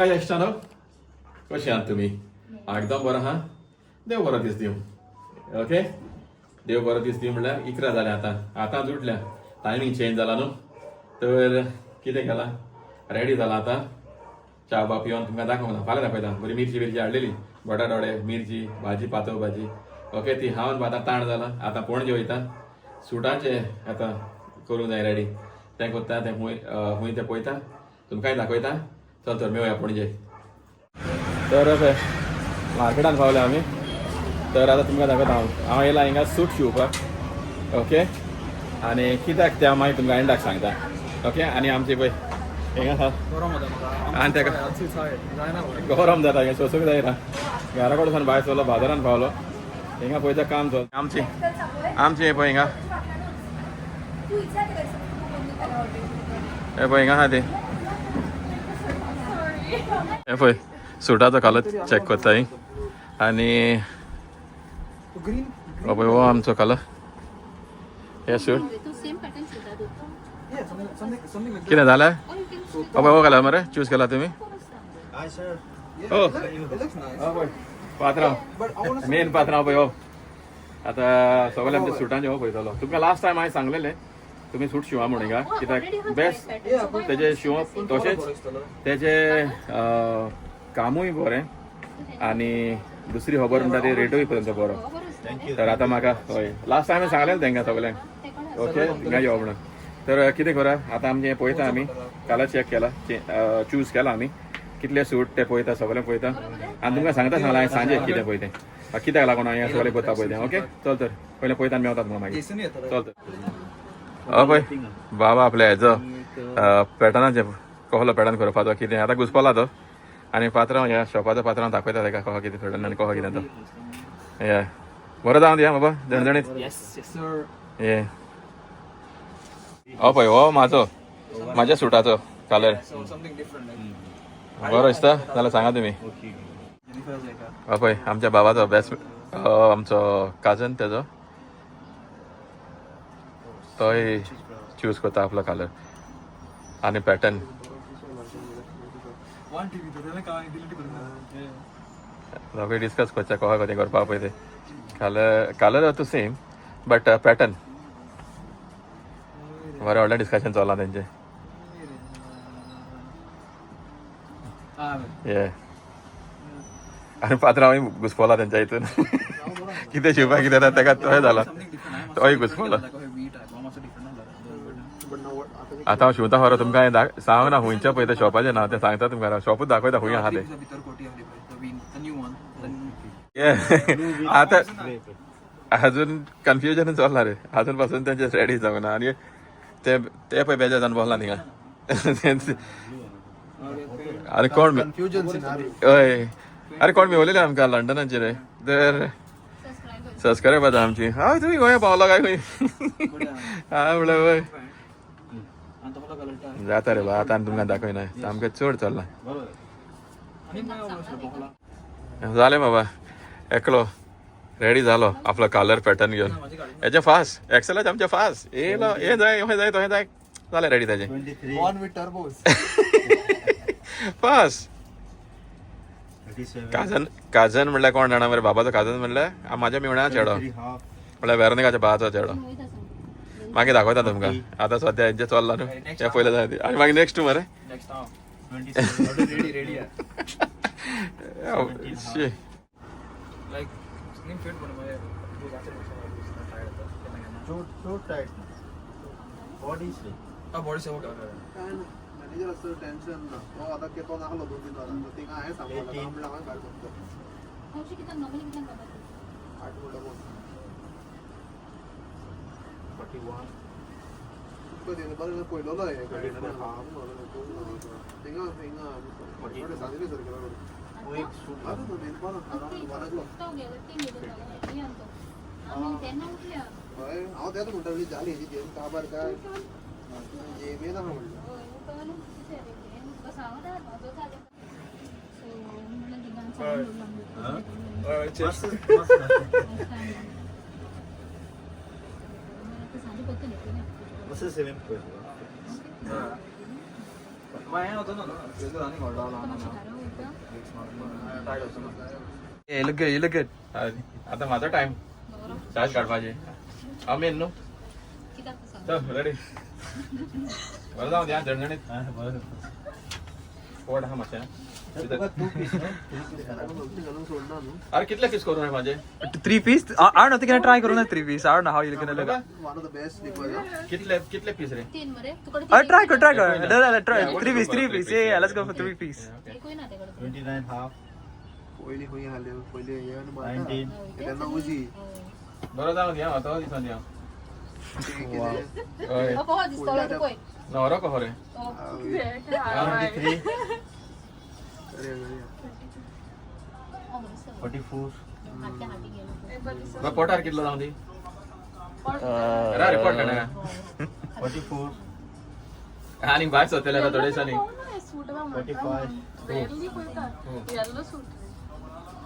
म्हाका इश्टा न्हू कशें आहात तुमी एकदम बरो आहा देव बरो दीस दिवं ओके देव बरो दीस दिवं म्हणल्यार 11 जालें आतां उठल्या टायमींग चेंज जाला न्हू तर कितें केलां रेडी जाला आतां च्या बा पिवन तुमकां दाखोवना फाल्यां दाखयता बरी मिरची हाडलेली बटाटवडे मिरची भाजी पातळ भाजी ओके ती हांवन आतां ताण जाला आतां पणजे वयता सुटाचे आतां करूंक जाय रेडी तें कोत्ता तें खूंय तें पळयता तुमकांय दाखयता चल तर मेळुया पणजे तर मार्केटान पावले आमी तर आतां तुमकां दाखयता हांव येयला हिंगा सूट शिवपाक ओके आनी कित्याक तें हांव मागीर तुमकां एंडाक सांगता ओके आनी आमची पळय हिंगा आनी तेका गरम जाता हिंगा सोसूंक जायना घरा कडसून भायर सरलो बाजारान पावलो हिंगा पळयता काम चल आमची पळय हिंगा हे पळय हिंगा आहा ती हे पळय सुटाचो कलर चॅक करता ही आनी हो पळय हो आमचो कलर हे सूट कितें जालें हो पळय हो कलर मरे चूज केला तुमी हो पात्रांव मेन पात्रांव पळय हो आतां सगळे आमच्या सुटांचे हो पळयतलो तुमकां लास्ट टायम हांवें सांगलेलें तुमी सूट शिवा म्हणून हिंगा कित्याक बेस्ट तेजे शिवप तशेंच तेजे कामूय बरें आनी दुसरी खबर म्हणटा ती रेटूय पर्यंत बरो तर आतां म्हाका हय लास्ट टायम हांवें सांगलेलें तेंकां सगळ्यांक ओके हिंगा यो म्हणून तर कितें करा आतां आमचें पळयता आमी कलर चॅक केला चूज केला आमी कितले सूट ते पळयता सगळें पळयता आनी तुमकां सांगता हांवें सांजे कितें पळय तें कित्याक लागून हांव हें सगळें करता पळय तें ओके चल तर पयलें पळयता आनी मेवता तुमकां मागीर चल तर हय पळय बाबा आपल्या हेजो पॅटर्नाचे कसलो पॅटर्न करपाचो कितें आतां घुसपला तो आनी पात्रांव ह्या शॉपाचो पात्रांव दाखयता तेका कहो कितें पॅटर्न आनी कहो कितें तो हे बरो जावन दिया बाबा झणझणीत हे हो पळय हो म्हाज्या सुटाचो कलर बरो दिसता जाल्यार सांगा तुमी हो पळय आमच्या बाबाचो बेस्ट आमचो काजन तेजो तोय चूज करता आपलो कलर आनी पॅटर्न दोगांय डिस्कस करचे कशें कशें करपा पळय ते colour two same but pattern बरें व्हडलें डिस्कशन चल्लां तेंचें ये आनी पात्रांव घुसपला तेंच्या हितून कितें शिवपाक कितें जाता तेका तोय जाला तोय घुसपलो आतां हांव शिवता खरो तुमकां हें सांगना खुंयचें पळय तें शॉपाचें नांव तें सांगता तुमकां शॉपूच दाखयता खूंय आहा तें आतां अजून कन्फ्युजन चल्ला रे अजून पासून तेंचे रेडी जावना आनी ते पळय बेजार जावन बसला थिंगा आनी कोण हय अरे कोण मेवलेले आमकां लंडनाचे रे तर सबस्क्रायबर आमची हय तुमी गोंया पावला काय खंय हांव म्हणलें हय जाता रे बा आतां तुमकां दाखयना सामकें चड चल्लां जालें बाबा एकलो रेडी जालो आपलो कलर पॅटर्न घेवन हेजें फास्ट एक्सेलाच आमचें फास्ट येयलो हें जाय तोहें जाय जालें रेडी तेजें फास्ट काजन म्हणल्यार कोण जाणा मरे बाबाचो काजन म्हणल्यार म्हाज्या मेवण्या चेडो म्हणल्यार वेरोनिकाच्या बाबाचो चेडो मागीर दाखयता तुमकां आतां सद्या हेंचें चल्लां न्हू तें पयलें जाय आनी मागीर नेक्स्ट मरे टेन्शन ना तो आता केतो नाहलो 2-3 वरां तिका हांवें सांगलें म्हणल्यार हांवें काड करता हौशी कितन नॉर्मली कितन करता 8 म्हणल्यार 41 तो देन बरं पयलोलो हे कडे हा तिंगा थोडे सांगले सर केला एक सूट आता तो देन पण वरागलो तो गेलो ती गेलो हे आणतो आम्ही त्यांना उठल्या होय हांव त्यात म्हणटाली झाली ही देन काबार काय जे मी ना म्हणलं What's the same point? Why not? No. Hey, look good. You look good. आता माझा टाइम चार्ज काढपाचे आमेन न्हू चल रेडी बरं जाऊ द्या झणझणीत पोट हा माशा अरे कितले पीस करू नये माझे 3 piece? I don't know. Think I try करूँ 3 piece. I don't know how you're gonna look. One of the best liquors. कितले पीस रे Try कर. No, try. 3 piece. Yeah, let's go for 3 piece. 29 half, पहिली कोणी हाले पहिले हे आणि मारता. 19. त्यांना उजी बरं जाऊ द्या आता दिसून द्या होय नवरा कहो रे 23, अरे 44, मग पोटार कितलं जाऊ दे अरे रिपोर्ट करणार 44, आणि बाय सोतेला थोडेसा नाही 45,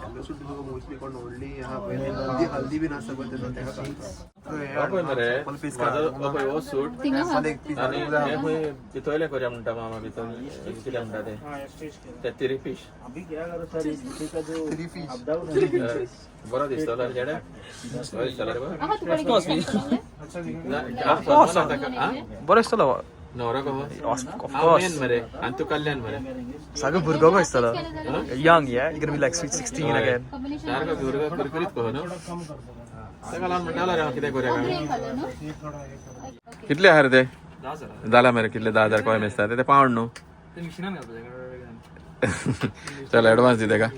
त्यांना सुद्धा बघा मोस्टली कोण ओढली हा पहिले हल्दी बी नसतं पण त्यांना त्या बापय मरे माझं बापय वो सूट मला एक पीस आणि हे होय पितोयले करूया म्हणता मामा पितोय किती म्हणता ते 30 पीस अभी क्या करो सर इसी का जो 3 पीस अप डाउन बरं दिसतो ना जेडे होय चला रे बा बरं असतं नवरा कहो Of आमेन course. मरे आणि तू कल्याण मरे Saga burgo ko istala. Young, yeah. You're gonna be like sweet 16 again. सारखं गुरगा कुरकुरीत कहो ना सगळं म्हणताला रे किती करूया कितले आहे रे ते झाला मरे कितले 10,000 कोय मेसतात ते पाऊंड न्हू चल ऍडव्हान्स दिते का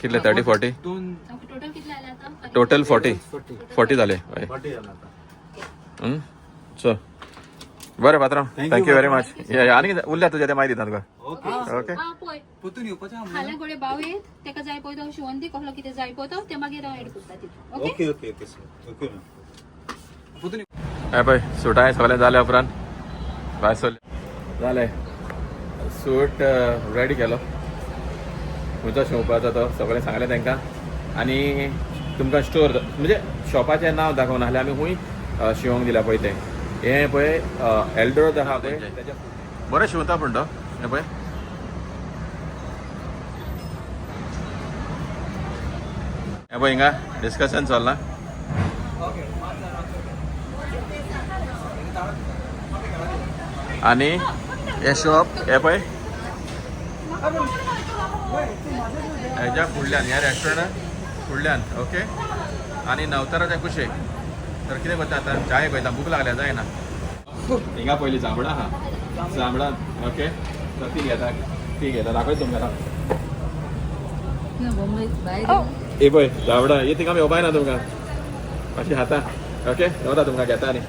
कितले 30-40 टोटल 40 झाले चल बरं पात्रांव थँक्यू व्हेरी मच आणि उरल्या तुझ्या ते माहिती दितात का ओके खाल्या गोडे बाव येत तेका जाय पळतो शिवंती कहलो कितें जाय पळतो ते मागीर ऍड करता तितून ओके ओके सर ओके हे पळय सुटाय सगळें जाले उपरांत भायर सरले जालें सूट रेडी केलो खंयचो शिंवपाचो तो सगळें सांगलें तांकां आनी तुमकां स्टोर म्हणजे शॉपाचें नांव दाखोवन नाहल्यार आमी खूंय शिवंक दिला पळय तें हे पळय एल्डोर आहा ते बरें शिवता पूण तो हे पळय हे पळय हिंगा डिस्कशन चल्ला आणि हे शॉप हे पळय हेज्या फुडल्यान ह्या रेस्टॉरंटान फुडल्यान ओके आणि नवताराच्या कुशेक तर कितें करता आतां चाय पळयता भूक लागल्या जायना हिंगा पयलीं जांबळां आहा जांबळां ओके तर ती घेता दाखय तुमकां हे पळय जांबळां ही थिंगा येवपाय ना तुमकां अशी हाता ओके येवता तुमकां घेता आनी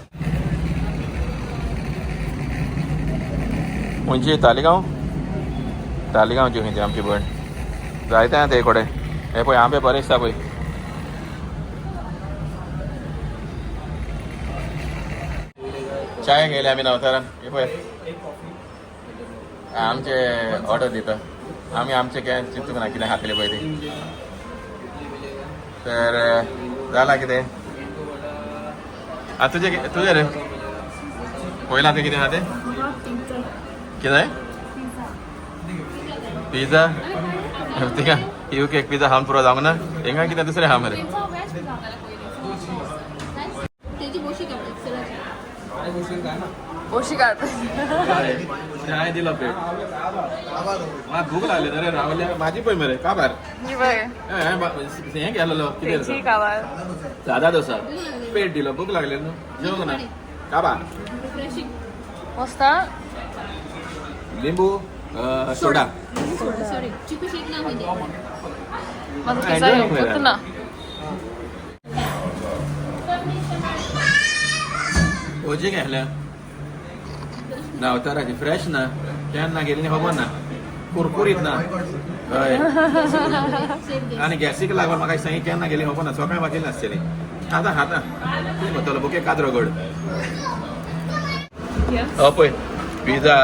खंयची तालिगांवची खंयची आमची भयण जायते आहा ते कोडे हे पळय आंबे बरे दिसता पळय चाय घेयले आमी नवतारान हे पळय आमचे ऑर्डर दिता आमी आमचे चिंतूंक ना कितें खातले पळय ती तर जाला कितें आतां तुजें रे पयला तें कितें आहा तें कितें जाय पिझ्झा थिंगा एक पिझ्झा खावन पुरो जावंक ना हिंगा कितें दुसरें आहा मरे तेजी बोशी चाय दिलो पेट म्हाका भूक लागली रे रावल्या माझी पळय मरे काबार हें गेलो कितें सादा डोसा पेट दिलो भूक लागली न्हू जेवंक ना काबार लिंबू सोडा सॉरी चिकू शेक ना होईदे ओजी घेतल्या नवताराची फ्रेश ना केन्ना गेली खबर ना कुरकुरीत ना हय आनी गॅसीक लागून म्हाका सांगी केन्ना गेली खबर ना सकाळी वागिल्ली नासतली आतां खाता कितें म्हणटलो बुके काद्रो गोड पळय पिझ्झा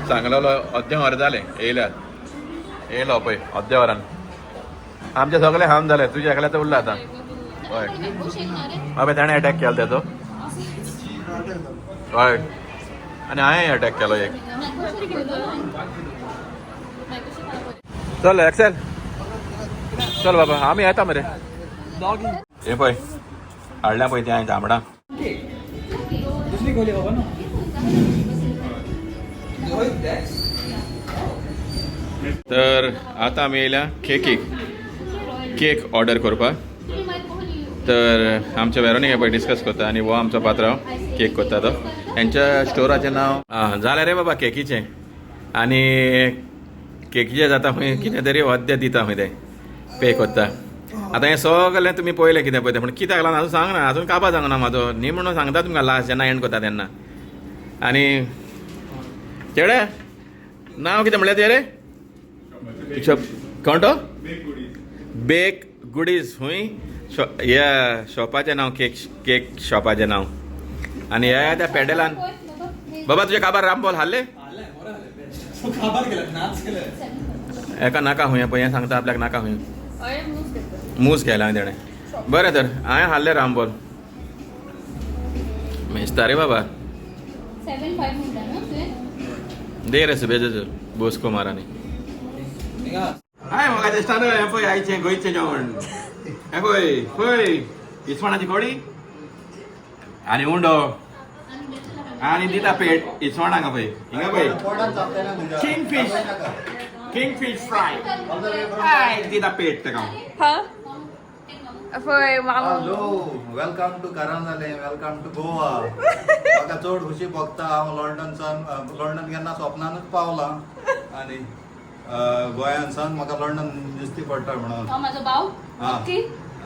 सांगलेलो अर्दें वर जालें येयलो पळय अर्द्या वरान आमचे सगळे खावन जाले तुजे एकल्याचो उरला आतां हय बाबा ताणें अटॅक केलो तेजो हय आनी हांवें अटॅक केलो एक चल एक्सेल चल बाबा आम्ही येता मरे हे पळय हाडल्या पळय ते हांवें जांबळां दुसरी खोली बाबा ना तर आतां आमी येयल्या केक ऑर्डर करपाक तर आमच्या वेरोनीक हे पळय डिस्कस करता आनी हो आमचो पात्रांव केक करता तो हेंच्या स्टोराचें नांव जालें रे बाबा केकीचें आनी केकीचें जाता खंय कितें तरी अद्य दिता खंय ते पे करता आतां हें सगळें तुमी पळयलें कितें पळय तें पूण कित्याक लागून अजून सांगना अजून काबार सांगना म्हाजो न्ही म्हणून सांगता तुमकां लास्ट जेन्ना एंड करता तेन्ना आनी चेडे नांव कितें म्हणलें तें रे कोण तो बेक गुडीज हूंय ह्या शॉपाचें नांव केक शॉपाचें नांव आनी ह्या त्या पेडेलान बाबा तुजे काबार रामबॉल हाडले एका नाका हुंय पळय हें सांगता आपल्याक नाका हुंय मूस घ्यायला हांवें तेणें बरें तर हांवें हाडले रामबॉल मेजता रे बाबा 7-5 म्हणटा न्हू तुवें दे रे सुबेज बोस्को मारांनी हाय म्हाका दिसता न्हू हें पळय आयचें गोंयचें जेवण हें पळय पळय इसवणाची कडी आनी हुंडो आनी दिता पेट इसवणाक पळय हिंगा पळय किंगफीश फ्राय हाय दिता पेट तेका hello welcome to Karanjale welcome to Goa म्हाका चड खुशी भोगता हांव लंडन केन्ना स्वप्नानूच पावला आनी गोंयांसान म्हाका लंडन दिसती पडटा म्हणून हो म्हाजो भाव हा. ओके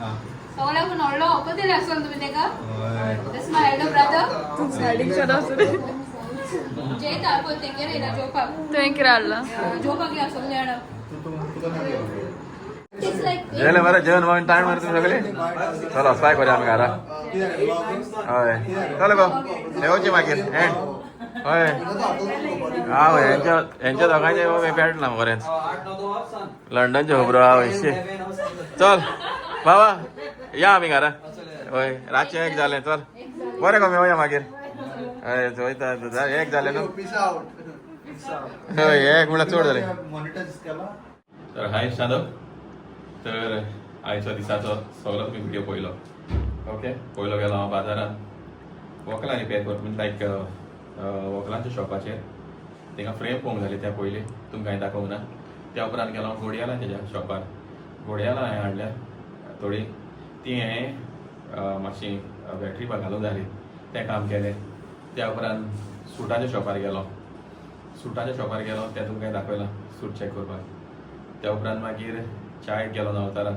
आं. सगळ्याकून व्हडलो होको दिले आसलो तुमी तेका दिस माय एल्डर ब्रदर जेता पळय तेंगेर येयला जेवपाक तुवें कितें हाडलां जेवपाक या सगळे जाणां जेवले मरे जेवण मग टायम मरे तुम्ही सगळे चलो स्पाय करूया आमी घरा हय चलो गो येवची मागीर एंड हय हांव हेंच्या दोगांचे पेटना बरेंच लंडनचे खबरो हांव चल बाबा या आमी घरा हय रातचें 1 जालें चल बरें गो मेवया मागीर हय वयता 1 जालें न्हू हय 1 म्हणल्यार चड जालें मॉनिटायज केला तर हाय शादव तर आयच्या दिसाचो सगळो तुमी व्हिडिओ पळयलो ओके पयलो गेलो हांव बाजारांत वकलांनी पे करता म्हणजे लायक वकलांच्या शॉपाचेर थिंगा फ्रेम पळोवंक जाली त्या पयलीं तुमकां हांवें दाखोवंक ना त्या उपरांत गेलो हांव घोडयालाच्या शॉपार घोडयाला हांवें हाडल्या थोडी ती हांवें मातशी बॅटरी घालूंक जाली तें काम केलें त्या उपरांत सुटाच्या शॉपार गेलो सुटाच्या शॉपार गेलो तें तुमकां हांवें दाखयलां सूट चॅक करपाक त्या उपरांत मागीर चायेक गेलो नवतारा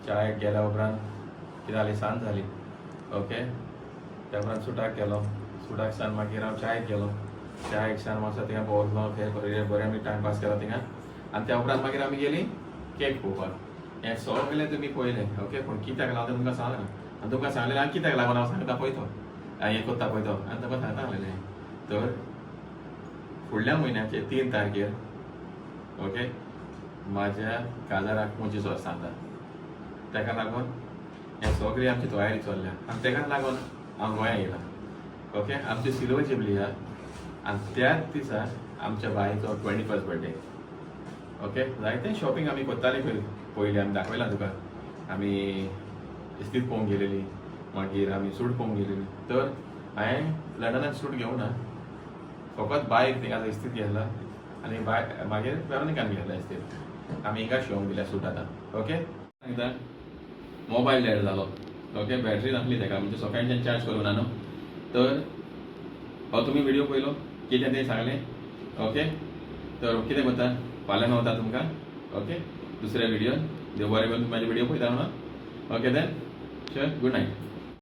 चायेक गेल्या उपरांत कितें जाली सांज जाली ओके त्या उपरांत सुटाक गेलो सुटाक सान मागीर हांव चायेक गेलो चायेक सान मातसो थिंगा भोंवलो बरें आमी टायमपास केलो थिंगा आनी त्या उपरांत मागीर आमी गेलीं केक पळोवपाक हें सगळें तुमी पळयलें ओके पूण कित्याक लागून तुमकां सांगना आनी तुमकां सांगलें हांव कित्याक लागून हांव सांगता पळय तो हांवें हें करता पळय तो आनी तुमकां सांगता आसलेलें तर फुडल्या म्हयन्याचे 3 तारखेर ओके म्हाज्या काजाराक 25 वर्सां जाता तेका लागून हें सगळी आमची तयारी चल्ल्या आनी तेका लागून हांव गोंया येयलां ओके आमची सिल्वर जुबली आहा आनी त्याच दिसा आमच्या बायचो 21st बर्थडे ओके जायतें शॉपिंग आमी करतालीं पयलीं आमी दाखयलां तुका आमी इस्तीद पळोवंक गेलेलीं मागीर आमी सूट पळोवंक गेलेलीं तर हांवें लंडनाक सूट घेवंक ना फकत बायक थिंगा इस्तीद घेतला आनी मागीर वेरोनिकान घेतला इस्तीद आमी हिंगा शिवंक दिल्या सूट आतां ओके सांगता मोबायल डेड जालो ओके बॅटरी नासली तेका म्हणजे सकाळच्यान चार्ज करूं ना न्हू तर हो तुमी व्हिडिओ पयलो कितें तें सांगलें ओके तर कितें करता फाल्यां मेवता तुमकां ओके दुसऱ्या व्हिडियोन देव बरें करून म्हाजे व्हिडिओ पळयता म्हणून ओके देन चल गूड नायट